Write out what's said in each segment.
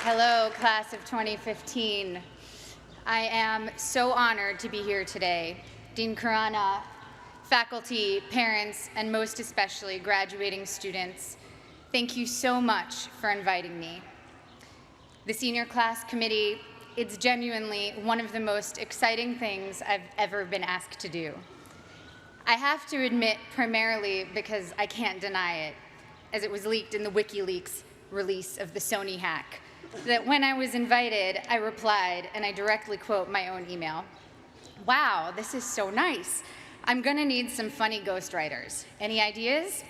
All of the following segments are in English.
Hello, class of 2015. I am so honored to be here today. Dean Khurana, faculty, parents, and most especially graduating students, thank you so much for inviting me. The senior class committee, it's genuinely one of the most exciting things I've ever been asked to do. I have to admit, primarily because I can't deny it, as it was leaked in the WikiLeaks release of the Sony hack, that when I was invited, I replied, and I directly quote my own email, "Wow, this is so nice. I'm gonna need some funny ghostwriters. Any ideas?"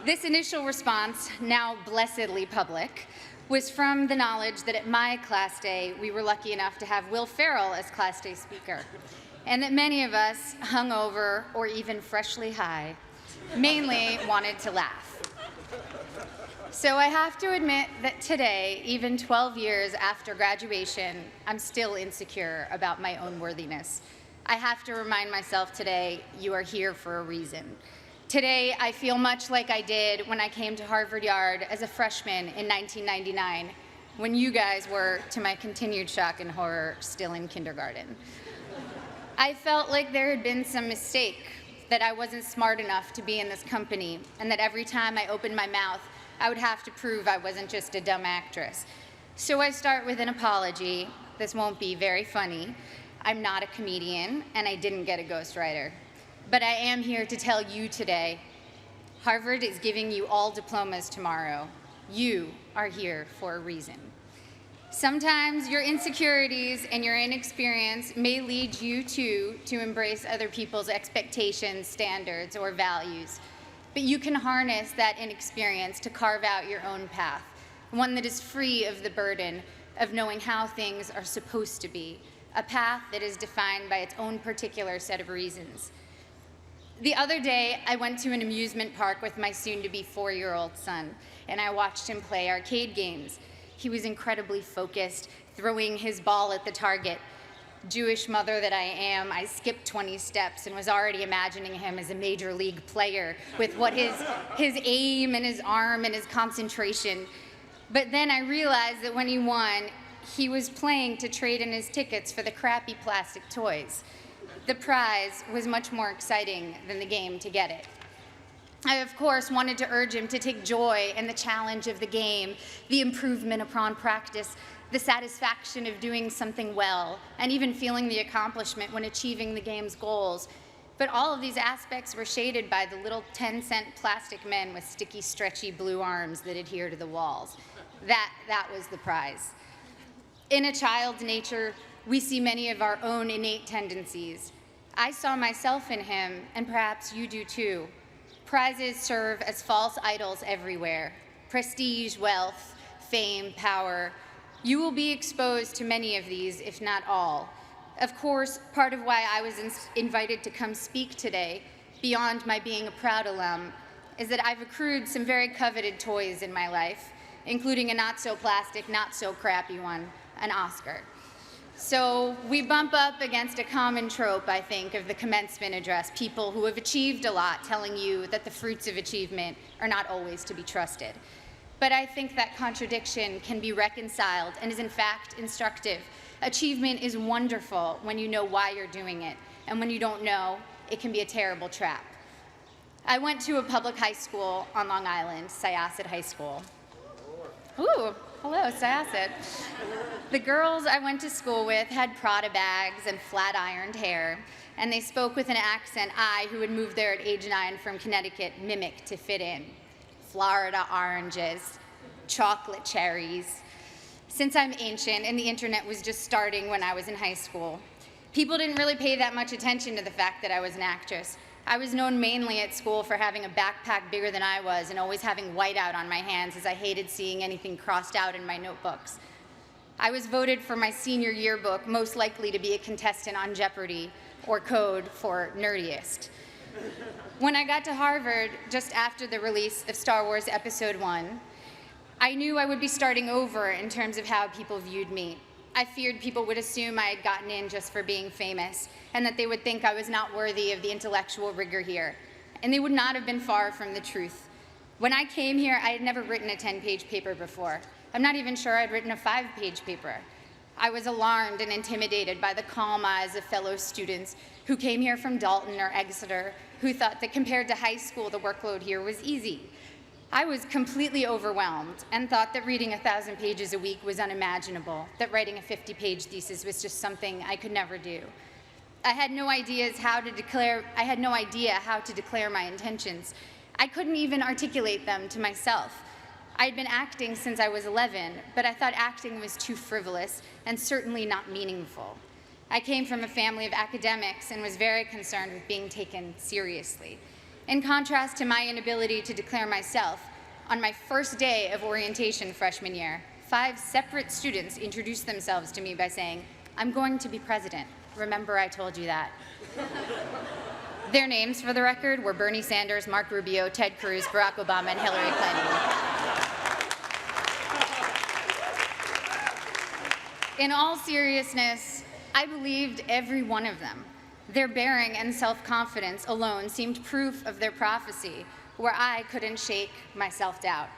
This initial response, now blessedly public, was from the knowledge that at my class day, we were lucky enough to have Will Ferrell as class day speaker, and that many of us, hungover or even freshly high, mainly wanted to laugh. So I have to admit that today, even 12 years after graduation, I'm still insecure about my own worthiness. I have to remind myself today, you are here for a reason. Today, I feel much like I did when I came to Harvard Yard as a freshman in 1999, when you guys were, to my continued shock and horror, still in kindergarten. I felt like there had been some mistake, that I wasn't smart enough to be in this company, and that every time I opened my mouth, I would have to prove I wasn't just a dumb actress. So I start with an apology. This won't be very funny. I'm not a comedian, and I didn't get a ghostwriter. But I am here to tell you today, Harvard is giving you all diplomas tomorrow. You are here for a reason. Sometimes your insecurities and your inexperience may lead you to embrace other people's expectations, standards, or values. But you can harness that inexperience to carve out your own path, one that is free of the burden of knowing how things are supposed to be, a path that is defined by its own particular set of reasons. The other day, I went to an amusement park with my soon-to-be 4-year-old son, and I watched him play arcade games. He was incredibly focused, throwing his ball at the target. Jewish mother that I am, I skipped 20 steps and was already imagining him as a major league player with what his aim and his arm and his concentration. But then I realized that when he won, he was playing to trade in his tickets for the crappy plastic toys. The prize was much more exciting than the game to get it. I, of course, wanted to urge him to take joy in the challenge of the game, the improvement upon practice, the satisfaction of doing something well, and even feeling the accomplishment when achieving the game's goals. But all of these aspects were shaded by the little 10-cent plastic men with sticky, stretchy blue arms that adhere to the walls. That was the prize. In a child's nature, we see many of our own innate tendencies. I saw myself in him, and perhaps you do too. Prizes serve as false idols everywhere. Prestige, wealth, fame, power. You will be exposed to many of these, if not all. Of course, part of why I was invited to come speak today, beyond my being a proud alum, is that I've accrued some very coveted toys in my life, including a not-so-plastic, not-so-crappy one, an Oscar. So we bump up against a common trope, I think, of the commencement address, people who have achieved a lot telling you that the fruits of achievement are not always to be trusted. But I think that contradiction can be reconciled and is in fact instructive. Achievement is wonderful when you know why you're doing it, and when you don't know, it can be a terrible trap. I went to a public high school on Long Island, Syosset High School. Ooh, hello, Syosset. The girls I went to school with had Prada bags and flat-ironed hair, and they spoke with an accent I, who had moved there at age 9 from Connecticut, mimicked to fit in. Florida oranges, chocolate cherries. Since I'm ancient and the internet was just starting when I was in high school, people didn't really pay that much attention to the fact that I was an actress. I was known mainly at school for having a backpack bigger than I was and always having whiteout on my hands, as I hated seeing anything crossed out in my notebooks. I was voted for my senior yearbook most likely to be a contestant on Jeopardy, or code for nerdiest. When I got to Harvard, just after the release of Star Wars Episode 1, I knew I would be starting over in terms of how people viewed me. I feared people would assume I had gotten in just for being famous, and that they would think I was not worthy of the intellectual rigor here. And they would not have been far from the truth. When I came here, I had never written a 10-page paper before. I'm not even sure I'd written a 5-page paper. I was alarmed and intimidated by the calm eyes of fellow students who came here from Dalton or Exeter, who thought that compared to high school, the workload here was easy. I was completely overwhelmed and thought that reading 1,000 pages a week was unimaginable, that writing a 50-page thesis was just something I could never do. I had no idea how to declare my intentions. I couldn't even articulate them to myself. I had been acting since I was 11, but I thought acting was too frivolous and certainly not meaningful. I came from a family of academics and was very concerned with being taken seriously. In contrast to my inability to declare myself, on my first day of orientation freshman year, 5 separate students introduced themselves to me by saying, "I'm going to be president. Remember I told you that." Their names, for the record, were Bernie Sanders, Mark Rubio, Ted Cruz, Barack Obama, and Hillary Clinton. In all seriousness, I believed every one of them. Their bearing and self-confidence alone seemed proof of their prophecy, where I couldn't shake my self-doubt.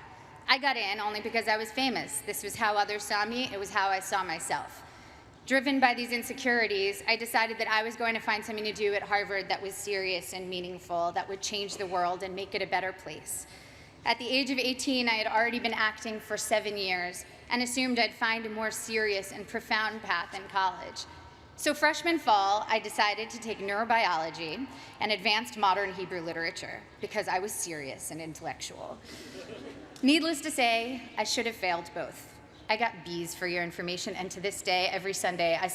I got in only because I was famous. This was how others saw me. It was how I saw myself. Driven by these insecurities, I decided that I was going to find something to do at Harvard that was serious and meaningful, that would change the world and make it a better place. At the age of 18, I had already been acting for 7 years and assumed I'd find a more serious and profound path in college. So freshman fall, I decided to take neurobiology and advanced modern Hebrew literature because I was serious and intellectual. Needless to say, I should have failed both. I got B's for your information, and to this day, every Sunday, I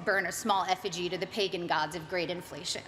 burn a small effigy to the pagan gods of great inflation.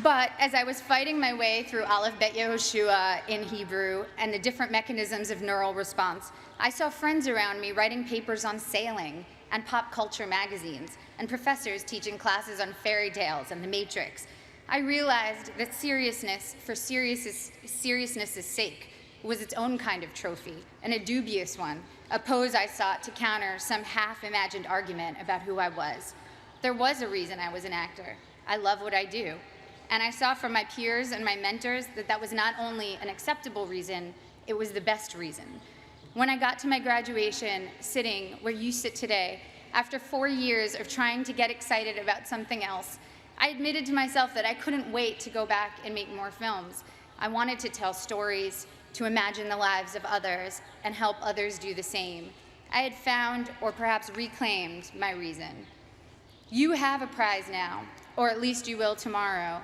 But as I was fighting my way through Aleph Bet Yehoshua in Hebrew and the different mechanisms of neural response, I saw friends around me writing papers on sailing and pop culture magazines, and professors teaching classes on fairy tales and the Matrix. I realized that seriousness for seriousness' sake was its own kind of trophy, and a dubious one, a pose I sought to counter some half-imagined argument about who I was. There was a reason I was an actor. I love what I do. And I saw from my peers and my mentors that that was not only an acceptable reason, it was the best reason. When I got to my graduation, sitting where you sit today, after 4 years of trying to get excited about something else, I admitted to myself that I couldn't wait to go back and make more films. I wanted to tell stories, to imagine the lives of others, and help others do the same. I had found, or perhaps reclaimed, my reason. You have a prize now, or at least you will tomorrow.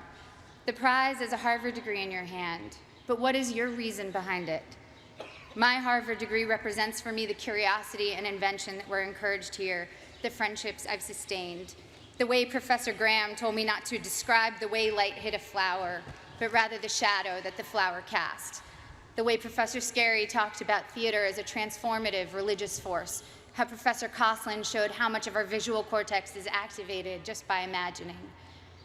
The prize is a Harvard degree in your hand, but what is your reason behind it? My Harvard degree represents for me the curiosity and invention that were encouraged here, the friendships I've sustained, the way Professor Graham told me not to describe the way light hit a flower, but rather the shadow that the flower cast, the way Professor Scarry talked about theater as a transformative religious force, how Professor Coslin showed how much of our visual cortex is activated just by imagining.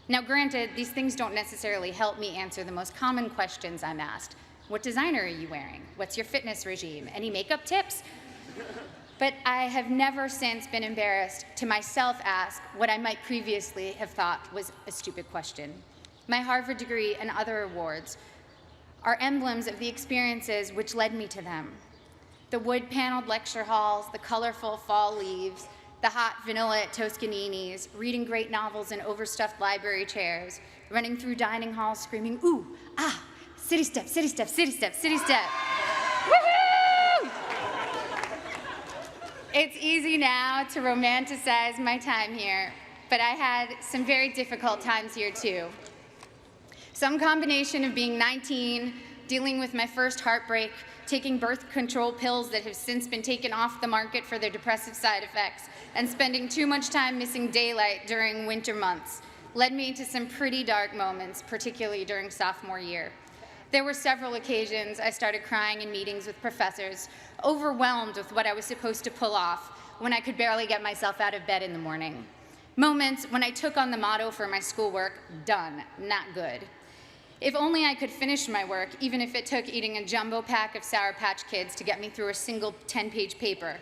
Now, granted, these things don't necessarily help me answer the most common questions I'm asked. What designer are you wearing? What's your fitness regime? Any makeup tips? But I have never since been embarrassed to myself ask what I might previously have thought was a stupid question. My Harvard degree and other awards are emblems of the experiences which led me to them. The wood-paneled lecture halls, the colorful fall leaves, the hot vanilla at Toscanini's, reading great novels in overstuffed library chairs, running through dining halls screaming, "Ooh, ah, city step, city step, city step, city step." Woohoo! It's easy now to romanticize my time here, but I had some very difficult times here too. Some combination of being 19, dealing with my first heartbreak, taking birth control pills that have since been taken off the market for their depressive side effects, and spending too much time missing daylight during winter months led me to some pretty dark moments, particularly during sophomore year. There were several occasions I started crying in meetings with professors, overwhelmed with what I was supposed to pull off when I could barely get myself out of bed in the morning. Moments when I took on the motto for my schoolwork, done, not good. If only I could finish my work, even if it took eating a jumbo pack of Sour Patch Kids to get me through a single 10-page paper,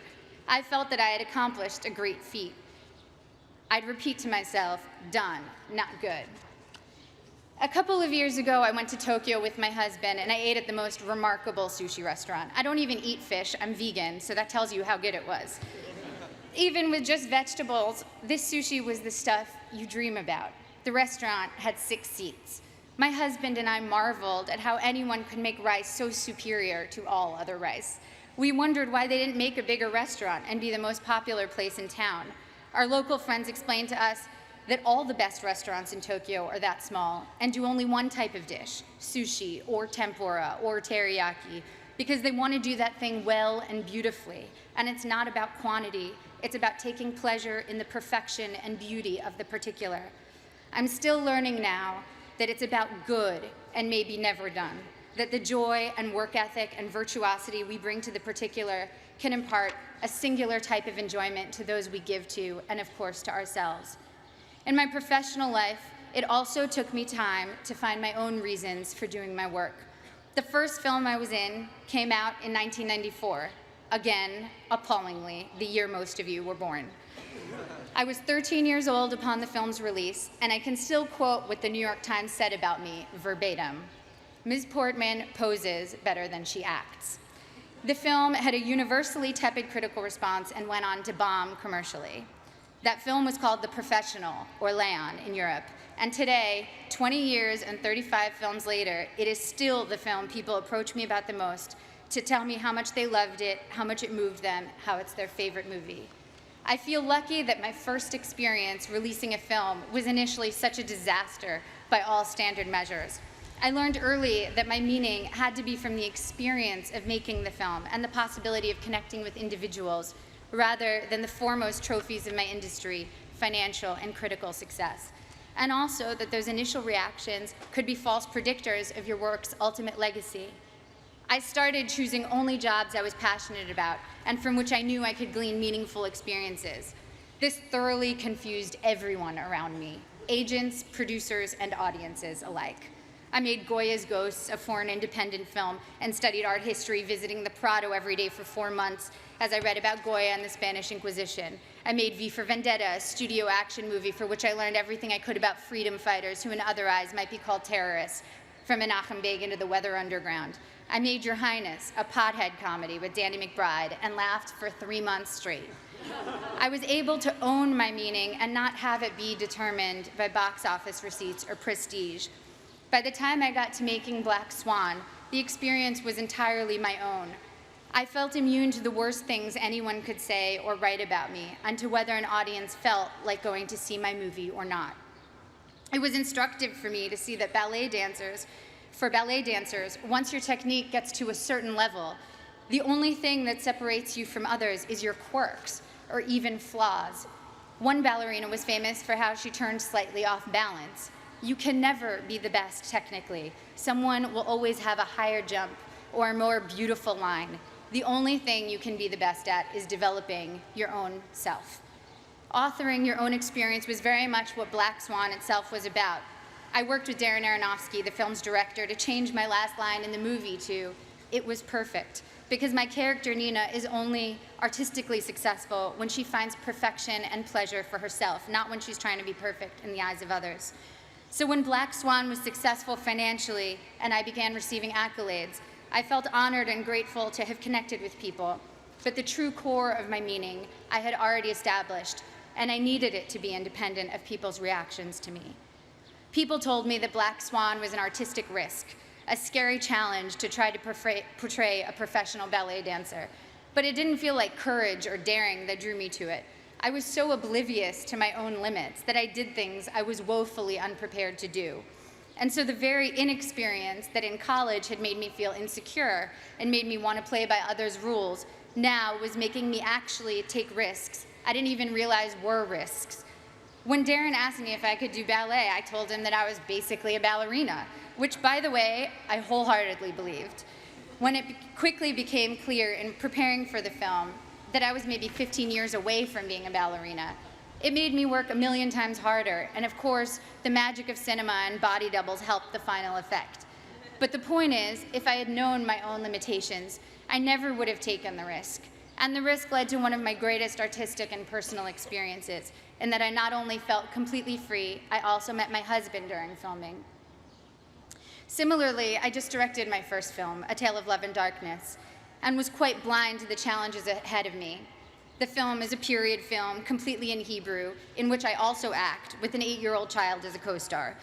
I felt that I had accomplished a great feat. I'd repeat to myself, done, not good. A couple of years ago, I went to Tokyo with my husband, and I ate at the most remarkable sushi restaurant. I don't even eat fish, I'm vegan, so that tells you how good it was. Even with just vegetables, this sushi was the stuff you dream about. The restaurant had 6 seats. My husband and I marveled at how anyone could make rice so superior to all other rice. We wondered why they didn't make a bigger restaurant and be the most popular place in town. Our local friends explained to us that all the best restaurants in Tokyo are that small and do only one type of dish, sushi or tempura or teriyaki, because they want to do that thing well and beautifully. And it's not about quantity, it's about taking pleasure in the perfection and beauty of the particular. I'm still learning now that it's about good and maybe never done, that the joy and work ethic and virtuosity we bring to the particular can impart a singular type of enjoyment to those we give to, and of course to ourselves. In my professional life, it also took me time to find my own reasons for doing my work. The first film I was in came out in 1994. Again, appallingly, the year most of you were born. I was 13 years old upon the film's release, and I can still quote what the New York Times said about me verbatim. Ms. Portman poses better than she acts. The film had a universally tepid critical response and went on to bomb commercially. That film was called The Professional, or Leon in Europe, and today, 20 years and 35 films later, it is still the film people approach me about the most to tell me how much they loved it, how much it moved them, how it's their favorite movie. I feel lucky that my first experience releasing a film was initially such a disaster by all standard measures. I learned early that my meaning had to be from the experience of making the film and the possibility of connecting with individuals rather than the foremost trophies of my industry, financial and critical success. And also that those initial reactions could be false predictors of your work's ultimate legacy. I started choosing only jobs I was passionate about and from which I knew I could glean meaningful experiences. This thoroughly confused everyone around me, agents, producers, and audiences alike. I made Goya's Ghosts, a foreign independent film, and studied art history, visiting the Prado every day for 4 months as I read about Goya and the Spanish Inquisition. I made V for Vendetta, a studio action movie for which I learned everything I could about freedom fighters who in other eyes might be called terrorists, from Menachem Begin to the Weather Underground. I made Your Highness, a pothead comedy with Danny McBride, and laughed for 3 months straight. I was able to own my meaning and not have it be determined by box office receipts or prestige. By the time I got to making Black Swan, the experience was entirely my own. I felt immune to the worst things anyone could say or write about me, and to whether an audience felt like going to see my movie or not. It was instructive for me to see that for ballet dancers, once your technique gets to a certain level, the only thing that separates you from others is your quirks, or even flaws. One ballerina was famous for how she turned slightly off balance. You can never be the best technically. Someone will always have a higher jump or a more beautiful line. The only thing you can be the best at is developing your own self. Authoring your own experience was very much what Black Swan itself was about. I worked with Darren Aronofsky, the film's director, to change my last line in the movie to, "It was perfect," because my character, Nina, is only artistically successful when she finds perfection and pleasure for herself, not when she's trying to be perfect in the eyes of others. So when Black Swan was successful financially and I began receiving accolades, I felt honored and grateful to have connected with people. But the true core of my meaning I had already established, and I needed it to be independent of people's reactions to me. People told me that Black Swan was an artistic risk, a scary challenge to try to portray a professional ballet dancer. But it didn't feel like courage or daring that drew me to it. I was so oblivious to my own limits that I did things I was woefully unprepared to do. And so the very inexperience that in college had made me feel insecure and made me want to play by others' rules now was making me actually take risks I didn't even realize were risks. When Darren asked me if I could do ballet, I told him that I was basically a ballerina, which, by the way, I wholeheartedly believed. When it quickly became clear in preparing for the film that I was maybe 15 years away from being a ballerina, it made me work 1,000,000 times harder, and of course, the magic of cinema and body doubles helped the final effect. But the point is, if I had known my own limitations, I never would have taken the risk. And the risk led to one of my greatest artistic and personal experiences, in that I not only felt completely free, I also met my husband during filming. Similarly, I just directed my first film, A Tale of Love and Darkness, and was quite blind to the challenges ahead of me. The film is a period film, completely in Hebrew, in which I also act, with an 8-year-old child as a co-star.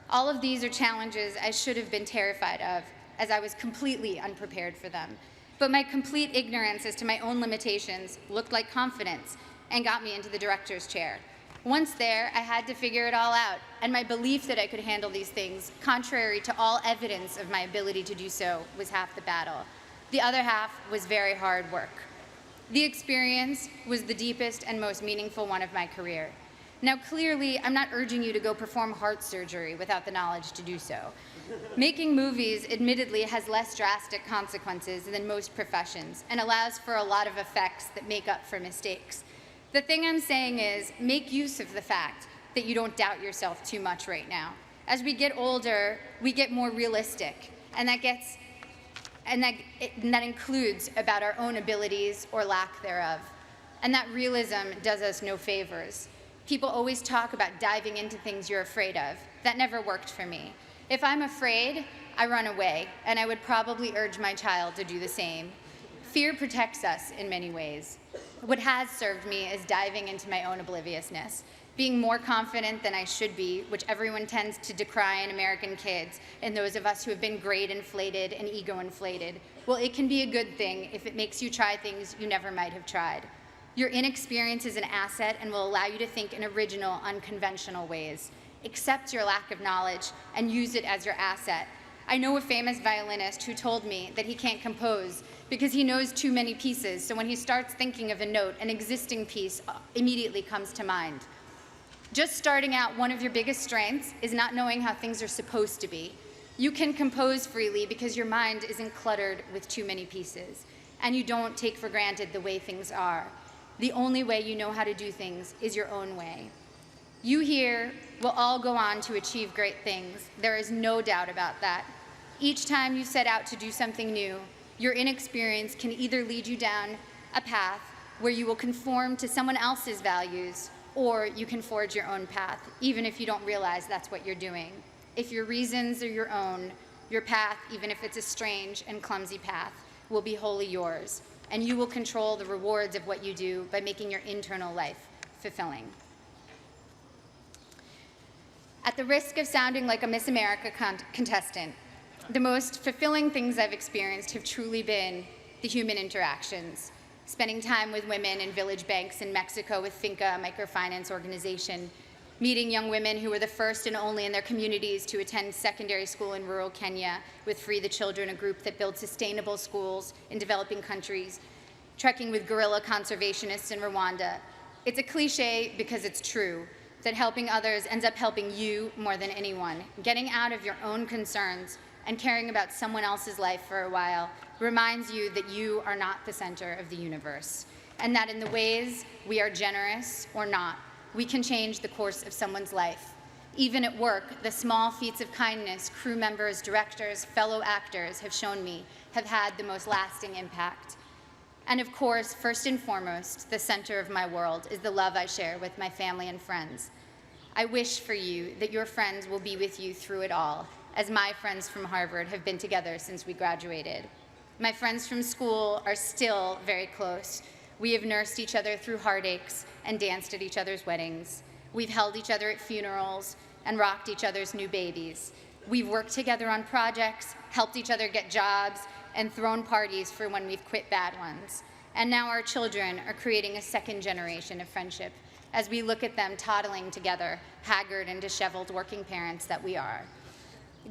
All of these are challenges I should have been terrified of, as I was completely unprepared for them. But my complete ignorance as to my own limitations looked like confidence and got me into the director's chair. Once there, I had to figure it all out, and my belief that I could handle these things, contrary to all evidence of my ability to do so, was half the battle. The other half was very hard work. The experience was the deepest and most meaningful one of my career. Now, clearly, I'm not urging you to go perform heart surgery without the knowledge to do so. Making movies, admittedly, has less drastic consequences than most professions and allows for a lot of effects that make up for mistakes. The thing I'm saying is, make use of the fact that you don't doubt yourself too much right now. As we get older, we get more realistic, and that includes about our own abilities or lack thereof. And that realism does us no favors. People always talk about diving into things you're afraid of. That never worked for me. If I'm afraid, I run away, and I would probably urge my child to do the same. Fear protects us in many ways. What has served me is diving into my own obliviousness, being more confident than I should be, which everyone tends to decry in American kids, and those of us who have been grade inflated and ego inflated. Well, it can be a good thing if it makes you try things you never might have tried. Your inexperience is an asset and will allow you to think in original, unconventional ways. Accept your lack of knowledge and use it as your asset. I know a famous violinist who told me that he can't compose because he knows too many pieces, so when he starts thinking of a note, an existing piece immediately comes to mind. Just starting out, one of your biggest strengths is not knowing how things are supposed to be. You can compose freely because your mind isn't cluttered with too many pieces, and you don't take for granted the way things are. The only way you know how to do things is your own way. You here will all go on to achieve great things. There is no doubt about that. Each time you set out to do something new, your inexperience can either lead you down a path where you will conform to someone else's values, or you can forge your own path, even if you don't realize that's what you're doing. If your reasons are your own, your path, even if it's a strange and clumsy path, will be wholly yours, and you will control the rewards of what you do by making your internal life fulfilling. At the risk of sounding like a Miss America contestant, the most fulfilling things I've experienced have truly been the human interactions. Spending time with women in village banks in Mexico with Finca, a microfinance organization, meeting young women who were the first and only in their communities to attend secondary school in rural Kenya with Free the Children, a group that builds sustainable schools in developing countries, trekking with guerrilla conservationists in Rwanda. It's a cliche because it's true, that helping others ends up helping you more than anyone. Getting out of your own concerns and caring about someone else's life for a while reminds you that you are not the center of the universe, and that in the ways we are generous or not, we can change the course of someone's life. Even at work, the small feats of kindness crew members, directors, fellow actors have shown me have had the most lasting impact. And of course, first and foremost, the center of my world is the love I share with my family and friends. I wish for you that your friends will be with you through it all, as my friends from Harvard have been together since we graduated. My friends from school are still very close. We have nursed each other through heartaches and danced at each other's weddings. We've held each other at funerals and rocked each other's new babies. We've worked together on projects, helped each other get jobs, and thrown parties for when we've quit bad ones. And now our children are creating a second generation of friendship as we look at them toddling together, haggard and disheveled working parents that we are.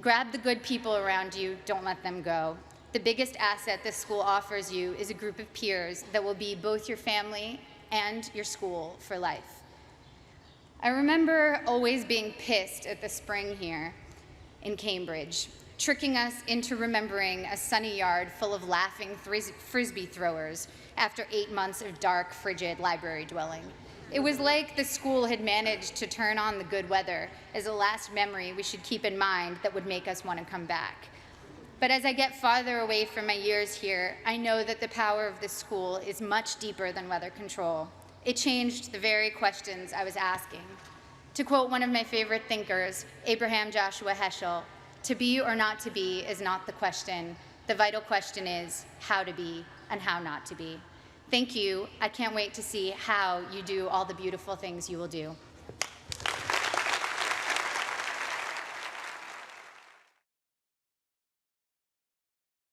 Grab the good people around you, don't let them go. The biggest asset this school offers you is a group of peers that will be both your family and your school for life. I remember always being pissed at the spring here in Cambridge, tricking us into remembering a sunny yard full of laughing frisbee throwers after 8 months of dark, frigid library dwelling. It was like the school had managed to turn on the good weather as a last memory we should keep in mind that would make us want to come back. But as I get farther away from my years here, I know that the power of this school is much deeper than weather control. It changed the very questions I was asking. To quote one of my favorite thinkers, Abraham Joshua Heschel, To be or not to be is not the question. The vital question is how to be and how not to be. Thank you. I can't wait to see how you do all the beautiful things you will do.